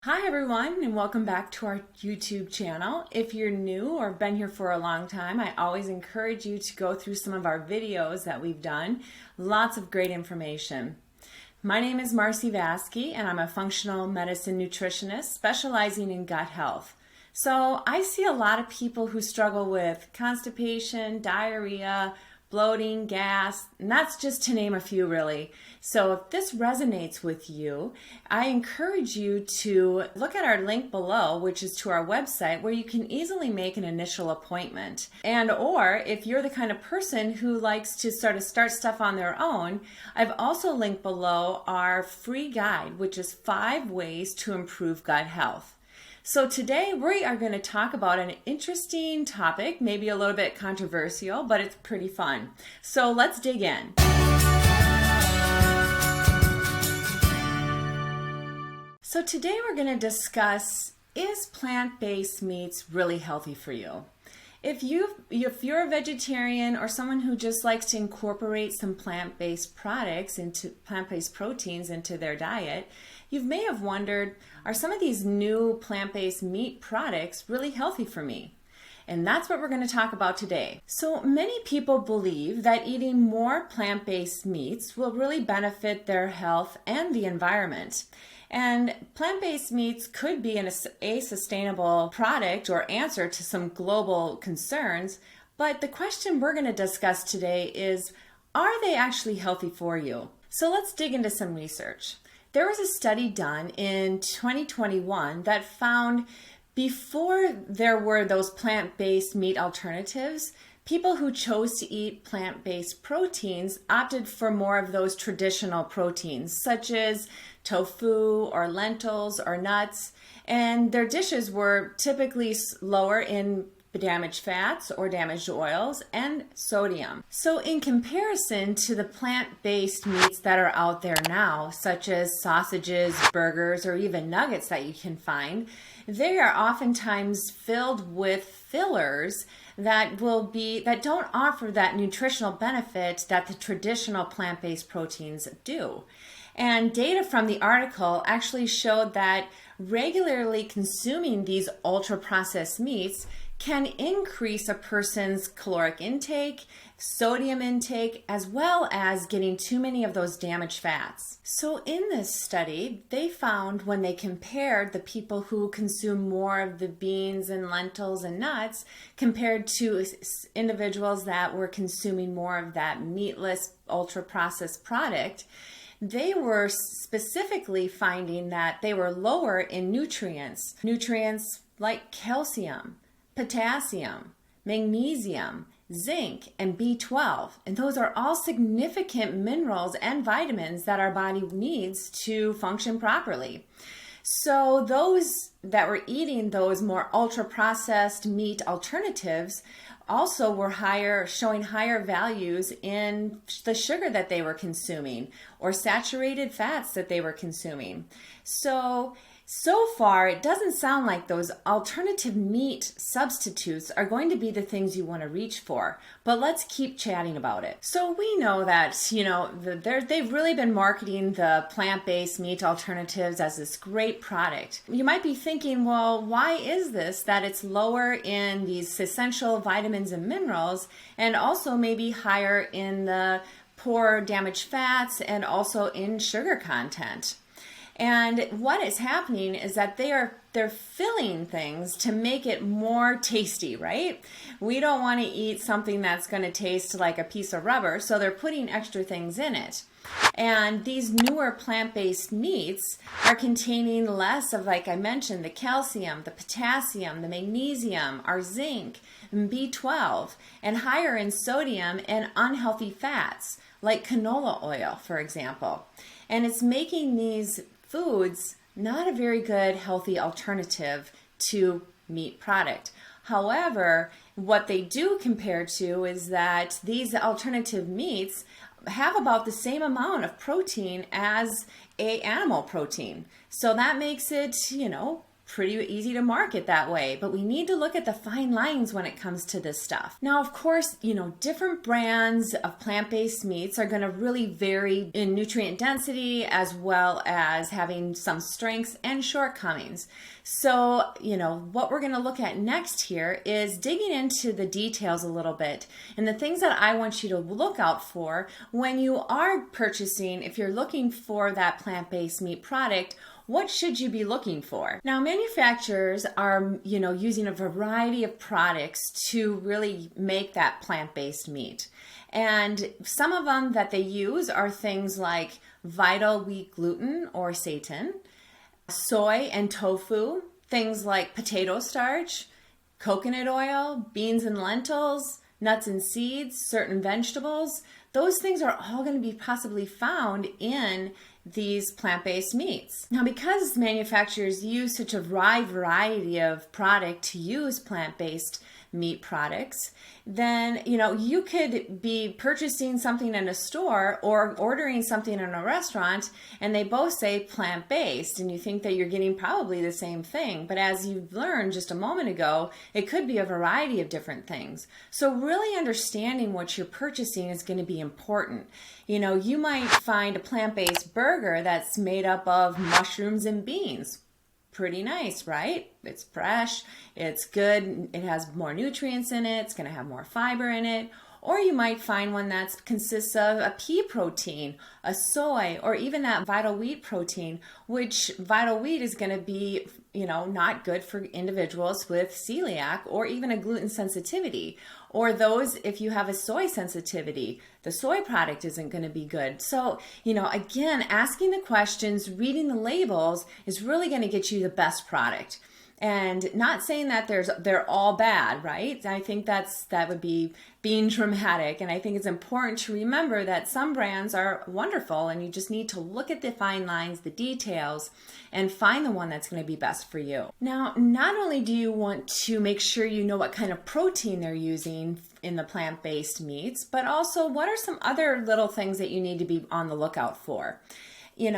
Hi everyone, and welcome back to our YouTube channel. If you're new or been here for a long time, I always encourage you to go through some of our videos that we've done. Lots of great information. My name is Marcy Vasky and I'm a functional medicine nutritionist specializing in gut health. So I see a lot of people who struggle with constipation, diarrhea, bloating, gas, and that's just to name a few really. So if this resonates with you, I encourage you to look at our link below, which is to our website where you can easily make an initial appointment. And or if you're the kind of person who likes to start stuff on their own, I've also linked below our free guide, which is 5 ways to improve gut health. So today we are going to talk about an interesting topic, maybe a little bit controversial, but it's pretty fun. So let's dig in. So today we're going to discuss, is plant-based meats really healthy for you? If you're a vegetarian or someone who just likes to incorporate some plant-based proteins into their diet, you may have wondered, are some of these new plant-based meat products really healthy for me? And that's what we're going to talk about today. So many people believe that eating more plant-based meats will really benefit their health and the environment. And plant-based meats could be a sustainable product or answer to some global concerns, but the question we're going to discuss today is, are they actually healthy for you? So let's dig into some research. There was a study done in 2021 that found before there were those plant-based meat alternatives, people who chose to eat plant-based proteins opted for more of those traditional proteins, such as tofu or lentils or nuts, and their dishes were typically lower in damaged fats or damaged oils and sodium. So in comparison to the plant-based meats that are out there now, such as sausages, burgers, or even nuggets that you can find, they are oftentimes filled with fillers that don't offer that nutritional benefit that the traditional plant-based proteins do. And data from the article actually showed that regularly consuming these ultra-processed meats can increase a person's caloric intake, sodium intake, as well as getting too many of those damaged fats. So in this study, they found when they compared the people who consume more of the beans and lentils and nuts compared to individuals that were consuming more of that meatless ultra-processed product, they were specifically finding that they were lower in nutrients like calcium, potassium, magnesium, zinc, and B12. And those are all significant minerals and vitamins that our body needs to function properly. So those that were eating those more ultra-processed meat alternatives also were showing higher values in the sugar that they were consuming or saturated fats that they were consuming. So far, it doesn't sound like those alternative meat substitutes are going to be the things you want to reach for, but let's keep chatting about it. So we know that, they've really been marketing the plant-based meat alternatives as this great product. You might be thinking, well, why is this that it's lower in these essential vitamins and minerals and also maybe higher in the poor damaged fats and also in sugar content? And what is happening is that they're filling things to make it more tasty, right? We don't want to eat something that's going to taste like a piece of rubber, so they're putting extra things in it. And these newer plant-based meats are containing less of, like I mentioned, the calcium, the potassium, the magnesium, our zinc, and B12, and higher in sodium and unhealthy fats, like canola oil, for example. And it's making these foods not a very good healthy alternative to meat product. However, what they do compare to is that these alternative meats have about the same amount of protein as a animal protein. So that makes it, pretty easy to market that way, but we need to look at the fine lines when it comes to this stuff. Now, of course, different brands of plant-based meats are going to really vary in nutrient density as well as having some strengths and shortcomings. So, what we're going to look at next here is digging into the details a little bit and the things that I want you to look out for when you are purchasing, if you're looking for that plant-based meat product. What should you be looking for? Now, manufacturers are, using a variety of products to really make that plant-based meat. And some of them that they use are things like vital wheat gluten or seitan, soy and tofu, things like potato starch, coconut oil, beans and lentils, nuts and seeds, certain vegetables. Those things are all going to be possibly found in these plant-based meats. Now, because manufacturers use such a wide variety of product to use plant-based meat products, then you could be purchasing something in a store or ordering something in a restaurant and they both say plant-based, and you think that you're getting probably the same thing, but as you've learned just a moment ago, it could be a variety of different things. So really understanding what you're purchasing is going to be important. You might find a plant-based burger that's made up of mushrooms and beans. Pretty nice, right? It's fresh, it's good, it has more nutrients in it, it's going to have more fiber in it. Or you might find one that consists of a pea protein, a soy, or even that vital wheat protein, which vital wheat is going to be, not good for individuals with celiac or even a gluten sensitivity. Or those, if you have a soy sensitivity, the soy product isn't going to be good. So, again, asking the questions, reading the labels is really going to get you the best product. And not saying that they're all bad, right? I think that would be being dramatic. And I think it's important to remember that some brands are wonderful and you just need to look at the fine lines, the details, and find the one that's going to be best for you. Now, not only do you want to make sure you know what kind of protein they're using in the plant-based meats, but also what are some other little things that you need to be on the lookout for. In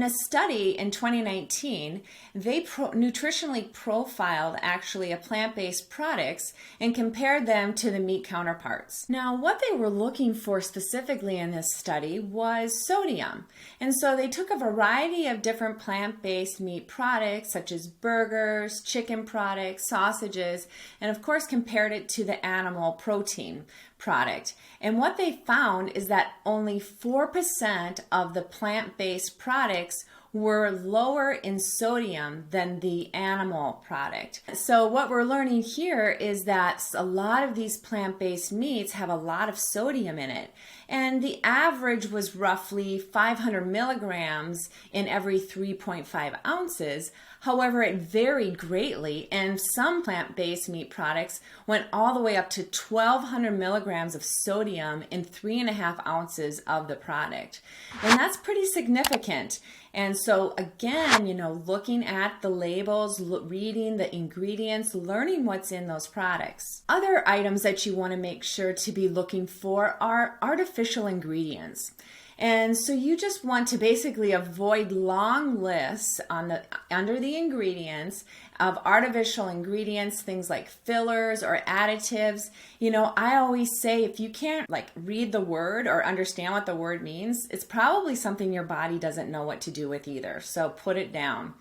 a study in 2019, they nutritionally profiled actually a plant-based products and compared them to the meat counterparts. Now, what they were looking for specifically in this study was sodium. And so they took a variety of different plant-based meat products, such as burgers, chicken products, sausages, and of course compared it to the animal protein product. And what they found is that only 4% of the plant-based products were lower in sodium than the animal product. So what we're learning here is that a lot of these plant-based meats have a lot of sodium in it. And the average was roughly 500 milligrams in every 3.5 ounces. However, it varied greatly, and some plant-based meat products went all the way up to 1,200 milligrams of sodium in 3.5 ounces of the product. And that's pretty significant. And so again, looking at the labels, reading the ingredients, learning what's in those products. Other items that you want to make sure to be looking for are artificial ingredients. And so you just want to basically avoid long lists under the ingredients of artificial ingredients, things like fillers or additives. I always say if you can't read the word or understand what the word means, it's probably something your body doesn't know what to do with either. So put it down.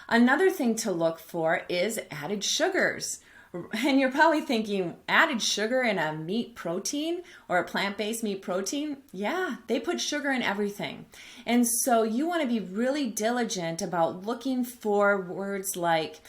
Another thing to look for is added sugars. And you're probably thinking, added sugar in a meat protein or a plant-based meat protein? Yeah, they put sugar in everything. And so you want to be really diligent about looking for words like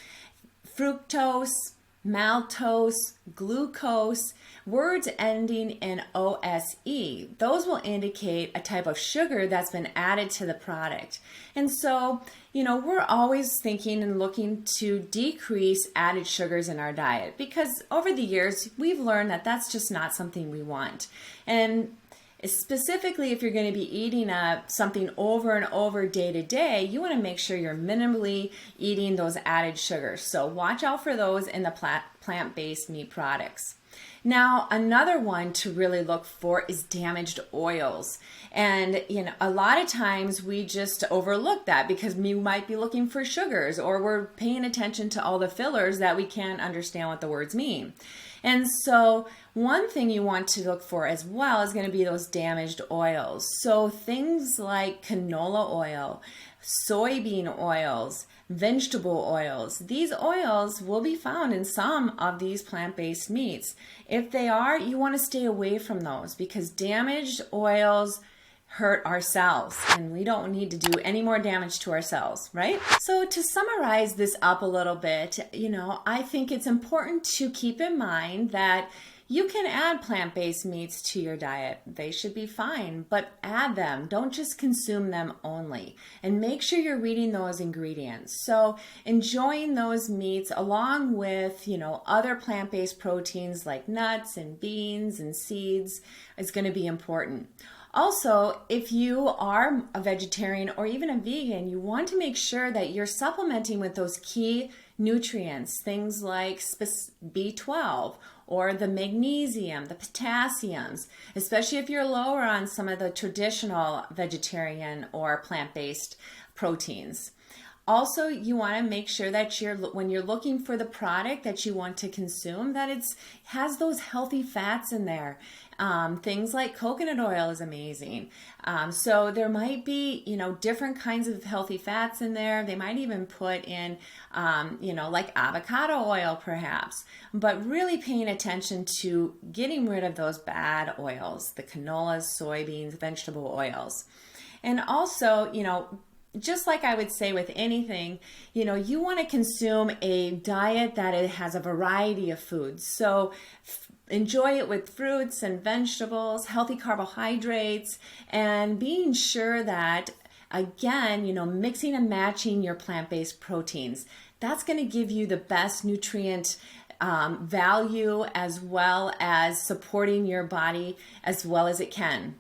fructose, maltose, glucose, words ending in OSE. Those will indicate a type of sugar that's been added to the product. And so, we're always thinking and looking to decrease added sugars in our diet because over the years, we've learned that that's just not something we want. And specifically, if you're going to be eating something over and over day to day, you want to make sure you're minimally eating those added sugars. So watch out for those in the plant-based meat products. Now, another one to really look for is damaged oils. And, a lot of times we just overlook that because we might be looking for sugars, or we're paying attention to all the fillers that we can't understand what the words mean. And so one thing you want to look for as well is going to be those damaged oils. So things like canola oil, soybean oils, vegetable oils. These oils will be found in some of these plant-based meats. If they are, you want to stay away from those because damaged oils hurt our cells, and we don't need to do any more damage to our cells, right? So to summarize this up a little bit, I think it's important to keep in mind that you can add plant-based meats to your diet. They should be fine, but add them. Don't just consume them only. And make sure you're reading those ingredients. So enjoying those meats along with, other plant-based proteins like nuts and beans and seeds is going to be important. Also, if you are a vegetarian or even a vegan, you want to make sure that you're supplementing with those key nutrients, things like B12 or the magnesium, the potassiums, especially if you're lower on some of the traditional vegetarian or plant-based proteins. Also, you want to make sure that when you're looking for the product that you want to consume, that it has those healthy fats in there. Things like coconut oil is amazing. So there might be, different kinds of healthy fats in there. They might even put in, like avocado oil perhaps, but really paying attention to getting rid of those bad oils, the canolas, soybeans, vegetable oils. And also, just like I would say with anything, you want to consume a diet that it has a variety of foods. So enjoy it with fruits and vegetables, healthy carbohydrates, and being sure that, again, mixing and matching your plant-based proteins. That's going to give you the best nutrient value as well as supporting your body as well as it can.